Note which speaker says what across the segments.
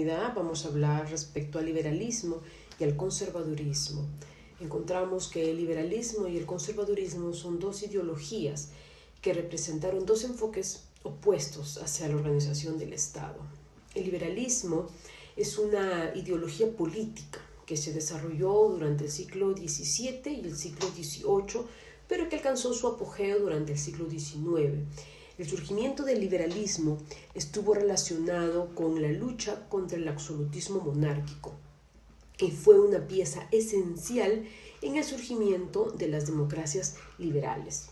Speaker 1: oportunidad vamos a hablar respecto al liberalismo y al conservadurismo. Encontramos que el liberalismo y el conservadurismo son dos ideologías que representaron dos enfoques opuestos hacia la organización del Estado. El liberalismo es una ideología política que se desarrolló durante el siglo XVII y el siglo XVIII, pero que alcanzó su apogeo durante el siglo XIX. El surgimiento del liberalismo estuvo relacionado con la lucha contra el absolutismo monárquico y fue una pieza esencial en el surgimiento de las democracias liberales.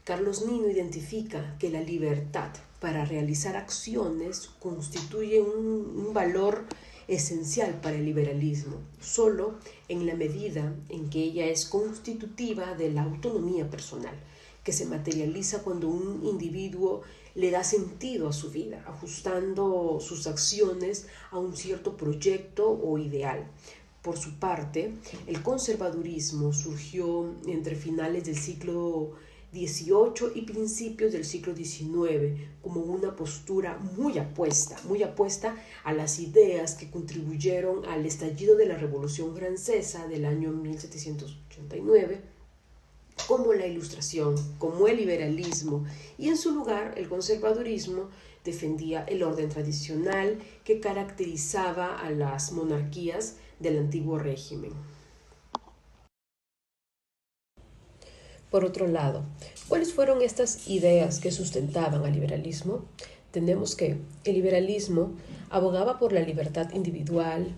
Speaker 1: Carlos Nino identifica que la libertad para realizar acciones constituye un valor esencial para el liberalismo, solo en la medida en que ella es constitutiva de la autonomía personal, que se materializa cuando un individuo le da sentido a su vida, ajustando sus acciones a un cierto proyecto o ideal. Por su parte, el conservadurismo surgió entre finales del siglo XVIII y principios del siglo XIX como una postura muy apuesta a las ideas que contribuyeron al estallido de la Revolución Francesa del año 1789, como la Ilustración, como el liberalismo, y en su lugar el conservadurismo defendía el orden tradicional que caracterizaba a las monarquías del antiguo régimen. Por otro lado, ¿cuáles fueron estas ideas que sustentaban al liberalismo? Tenemos que el liberalismo abogaba por la libertad individual,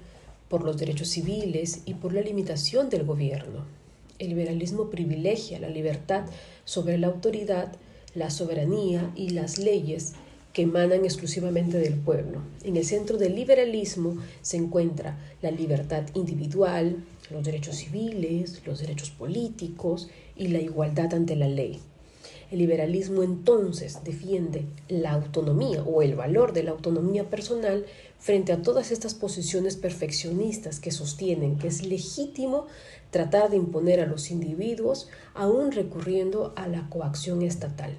Speaker 1: por los derechos civiles y por la limitación del gobierno. El liberalismo privilegia la libertad sobre la autoridad, la soberanía y las leyes que emanan exclusivamente del pueblo. En el centro del liberalismo se encuentra la libertad individual, los derechos civiles, los derechos políticos y la igualdad ante la ley. El liberalismo entonces defiende la autonomía o el valor de la autonomía personal frente a todas estas posiciones perfeccionistas que sostienen que es legítimo tratar de imponer a los individuos aún recurriendo a la coacción estatal.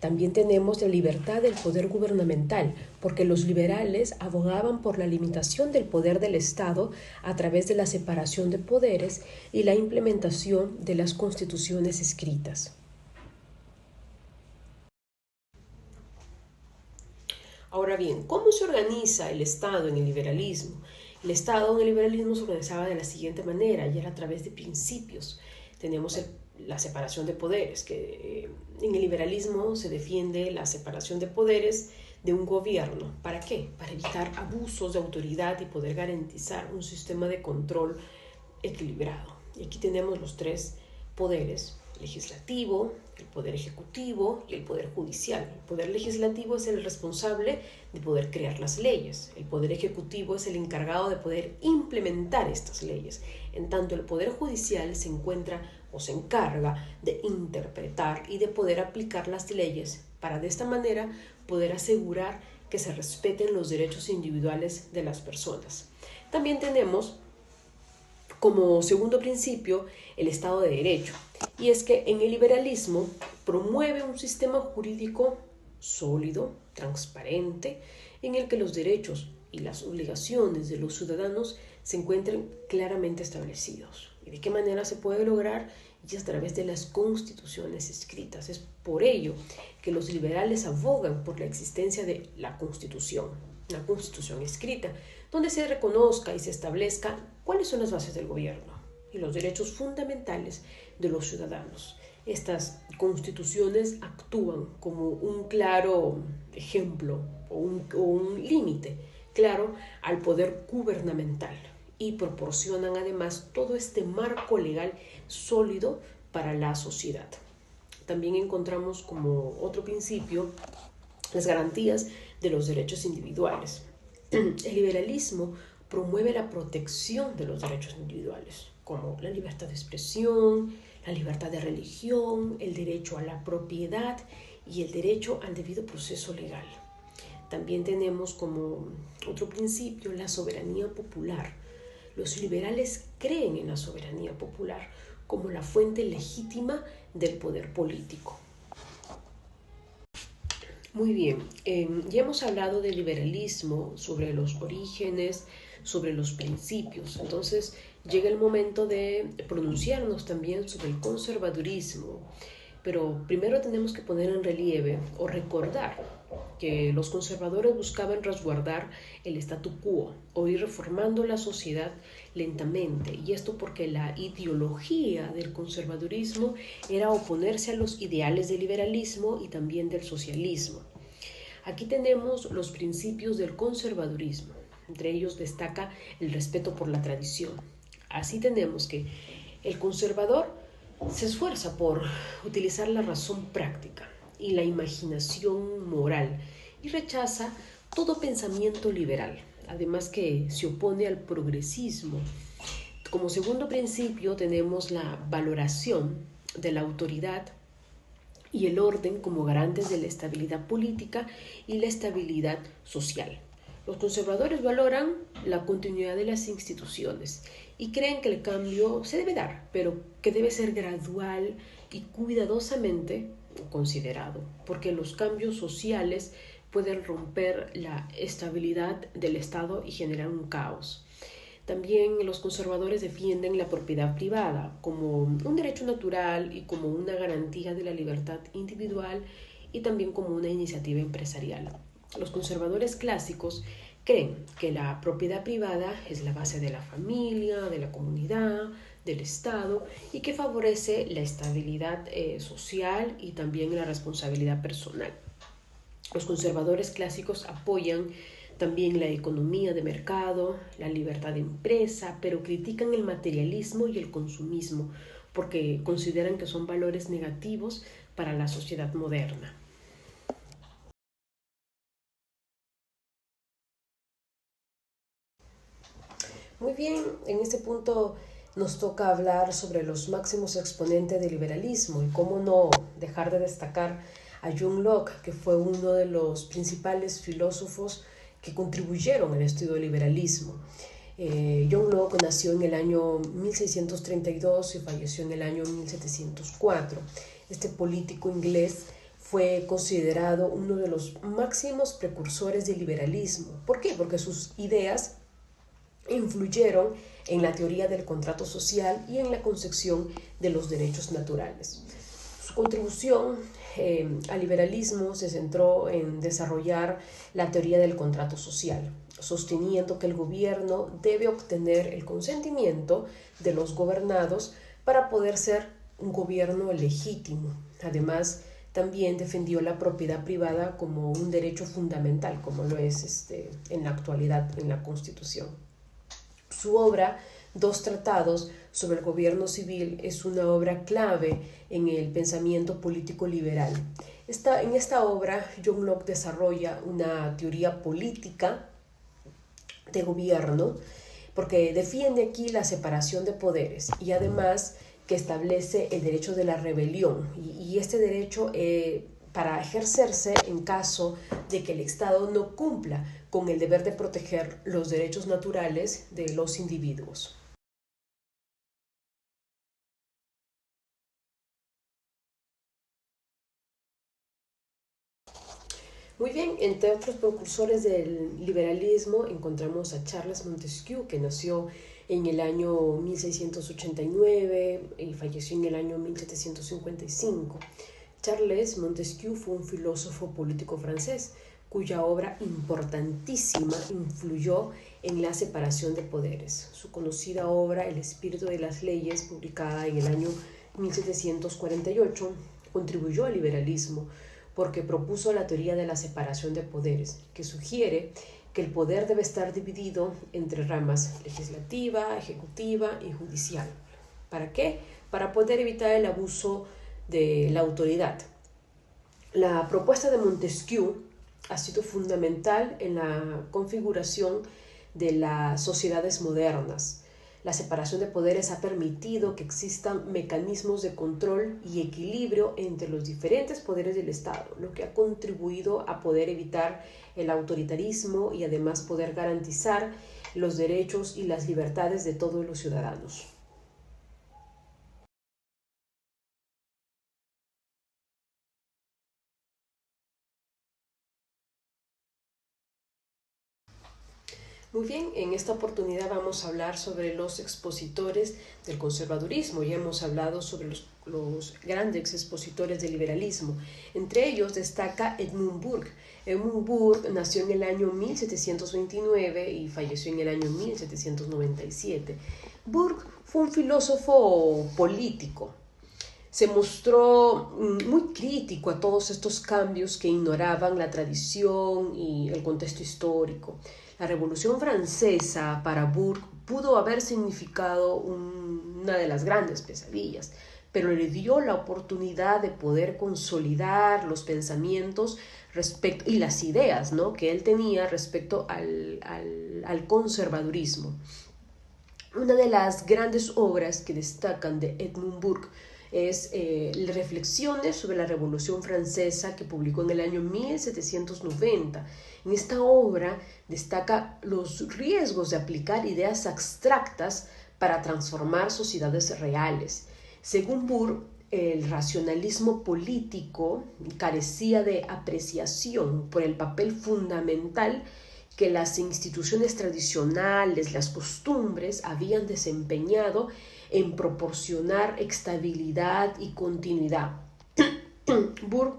Speaker 1: También tenemos la libertad del poder gubernamental, porque los liberales abogaban por la limitación del poder del Estado a través de la separación de poderes y la implementación de las constituciones escritas. Ahora bien, ¿cómo se organiza el Estado en el liberalismo? El Estado en el liberalismo se organizaba de la siguiente manera, y era a través de principios. Tenemos la separación de poderes, que en el liberalismo se defiende la separación de poderes de un gobierno. ¿Para qué? Para evitar abusos de autoridad y poder garantizar un sistema de control equilibrado. Y aquí tenemos los tres poderes: legislativo, el poder ejecutivo y el poder judicial. El poder legislativo es el responsable de poder crear las leyes. El poder ejecutivo es el encargado de poder implementar estas leyes. En tanto, el poder judicial se encuentra o se encarga de interpretar y de poder aplicar las leyes para de esta manera poder asegurar que se respeten los derechos individuales de las personas. También tenemos como segundo principio el Estado de Derecho, y es que en el liberalismo promueve un sistema jurídico sólido, transparente, en el que los derechos y las obligaciones de los ciudadanos se encuentren claramente establecidos. ¿Y de qué manera se puede lograr? Y es a través de las constituciones escritas. Es por ello que los liberales abogan por la existencia de la constitución, una constitución escrita, donde se reconozca y se establezca cuáles son las bases del gobierno y los derechos fundamentales de los ciudadanos. Estas constituciones actúan como un claro ejemplo o un límite claro al poder gubernamental y proporcionan además todo este marco legal sólido para la sociedad. También encontramos como otro principio las garantías de los derechos individuales. El liberalismo promueve la protección de los derechos individuales, como la libertad de expresión, la libertad de religión, el derecho a la propiedad y el derecho al debido proceso legal. También tenemos como otro principio la soberanía popular. Los liberales creen en la soberanía popular como la fuente legítima del poder político. Muy bien, ya hemos hablado del liberalismo, sobre los orígenes, sobre los principios. Entonces llega el momento de pronunciarnos también sobre el conservadurismo. Pero primero tenemos que poner en relieve o recordar que los conservadores buscaban resguardar el statu quo o ir reformando la sociedad lentamente. Y esto porque la ideología del conservadurismo era oponerse a los ideales del liberalismo y también del socialismo. Aquí tenemos los principios del conservadurismo. Entre ellos destaca el respeto por la tradición. Así tenemos que el conservador se esfuerza por utilizar la razón práctica y la imaginación moral y rechaza todo pensamiento liberal, además que se opone al progresismo. Como segundo principio tenemos la valoración de la autoridad y el orden como garantes de la estabilidad política y la estabilidad social. Los conservadores valoran la continuidad de las instituciones y creen que el cambio se debe dar, pero que debe ser gradual y cuidadosamente considerado, porque los cambios sociales pueden romper la estabilidad del Estado y generar un caos. También los conservadores defienden la propiedad privada como un derecho natural y como una garantía de la libertad individual y también como una iniciativa empresarial. Los conservadores clásicos creen que la propiedad privada es la base de la familia, de la comunidad, del Estado y que favorece la estabilidad social y también la responsabilidad personal. Los conservadores clásicos apoyan también la economía de mercado, la libertad de empresa, pero critican el materialismo y el consumismo porque consideran que son valores negativos para la sociedad moderna. Muy bien, en este punto nos toca hablar sobre los máximos exponentes del liberalismo y cómo no dejar de destacar a John Locke, que fue uno de los principales filósofos que contribuyeron al estudio del liberalismo. John Locke nació en el año 1632 y falleció en el año 1704. Este político inglés fue considerado uno de los máximos precursores del liberalismo. ¿Por qué? Porque sus ideas influyeron en la teoría del contrato social y en la concepción de los derechos naturales. Su contribución al liberalismo se centró en desarrollar la teoría del contrato social, sosteniendo que el gobierno debe obtener el consentimiento de los gobernados para poder ser un gobierno legítimo. Además, también defendió la propiedad privada como un derecho fundamental, como lo es en la actualidad en la Constitución. Su obra, Dos tratados sobre el gobierno civil, es una obra clave en el pensamiento político liberal. En esta obra, John Locke desarrolla una teoría política de gobierno porque defiende aquí la separación de poderes y además que establece el derecho de la rebelión y este derecho para ejercerse en caso de que el Estado no cumpla con el deber de proteger los derechos naturales de los individuos. Muy bien, entre otros precursores del liberalismo encontramos a Charles Montesquieu, que nació en el año 1689 y falleció en el año 1755. Charles Montesquieu fue un filósofo político francés cuya obra importantísima influyó en la separación de poderes. Su conocida obra El espíritu de las leyes, publicada en el año 1748, contribuyó al liberalismo porque propuso la teoría de la separación de poderes, que sugiere que el poder debe estar dividido entre ramas legislativa, ejecutiva y judicial. ¿Para qué? Para poder evitar el abuso de la autoridad. La propuesta de Montesquieu ha sido fundamental en la configuración de las sociedades modernas. La separación de poderes ha permitido que existan mecanismos de control y equilibrio entre los diferentes poderes del Estado, lo que ha contribuido a poder evitar el autoritarismo y además poder garantizar los derechos y las libertades de todos los ciudadanos. Muy bien, en esta oportunidad vamos a hablar sobre los expositores del conservadurismo. Ya hemos hablado sobre los grandes expositores del liberalismo. Entre ellos destaca Edmund Burke. Edmund Burke nació en el año 1729 y falleció en el año 1797. Burke fue un filósofo político. Se mostró muy crítico a todos estos cambios que ignoraban la tradición y el contexto histórico. La Revolución Francesa para Burke pudo haber significado una de las grandes pesadillas, pero le dio la oportunidad de poder consolidar los pensamientos y las ideas, ¿no?, que él tenía respecto al conservadurismo. Una de las grandes obras que destacan de Edmund Burke es Reflexiones sobre la Revolución Francesa, que publicó en el año 1790. En esta obra destaca los riesgos de aplicar ideas abstractas para transformar sociedades reales. Según Burke, el racionalismo político carecía de apreciación por el papel fundamental que las instituciones tradicionales, las costumbres, habían desempeñado en proporcionar estabilidad y continuidad. Burke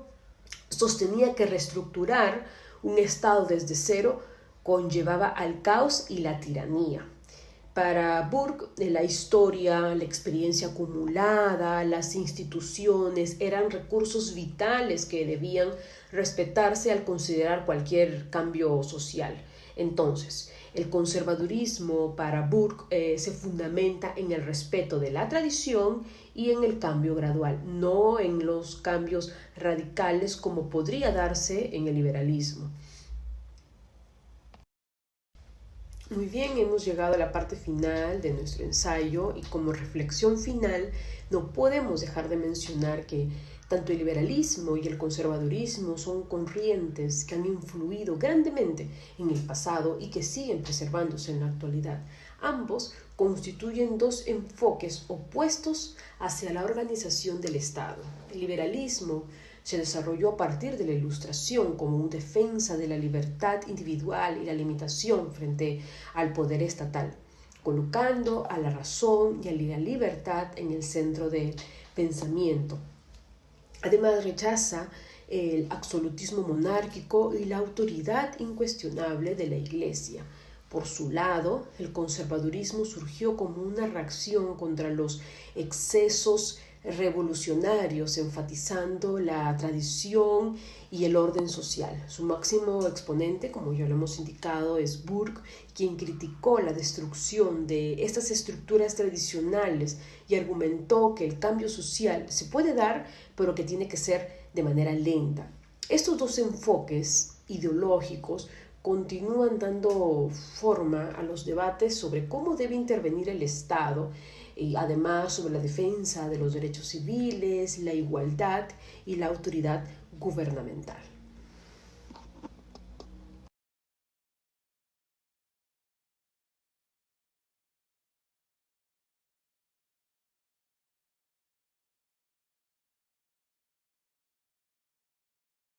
Speaker 1: sostenía que reestructurar un Estado desde cero conllevaba al caos y la tiranía. Para Burke, la historia, la experiencia acumulada, las instituciones eran recursos vitales que debían respetarse al considerar cualquier cambio social. Entonces, el conservadurismo para Burke se fundamenta en el respeto de la tradición y en el cambio gradual, no en los cambios radicales como podría darse en el liberalismo. Muy bien, hemos llegado a la parte final de nuestro ensayo y como reflexión final no podemos dejar de mencionar que tanto el liberalismo y el conservadurismo son corrientes que han influido grandemente en el pasado y que siguen preservándose en la actualidad. Ambos constituyen dos enfoques opuestos hacia la organización del Estado. El liberalismo se desarrolló a partir de la Ilustración como una defensa de la libertad individual y la limitación frente al poder estatal, colocando a la razón y a la libertad en el centro del pensamiento. Además, rechaza el absolutismo monárquico y la autoridad incuestionable de la Iglesia. Por su lado, el conservadurismo surgió como una reacción contra los excesos revolucionarios, enfatizando la tradición y el orden social. Su máximo exponente, como ya lo hemos indicado, es Burke, quien criticó la destrucción de estas estructuras tradicionales y argumentó que el cambio social se puede dar, pero que tiene que ser de manera lenta. Estos dos enfoques ideológicos continúan dando forma a los debates sobre cómo debe intervenir el Estado y además sobre la defensa de los derechos civiles, la igualdad y la autoridad gubernamental.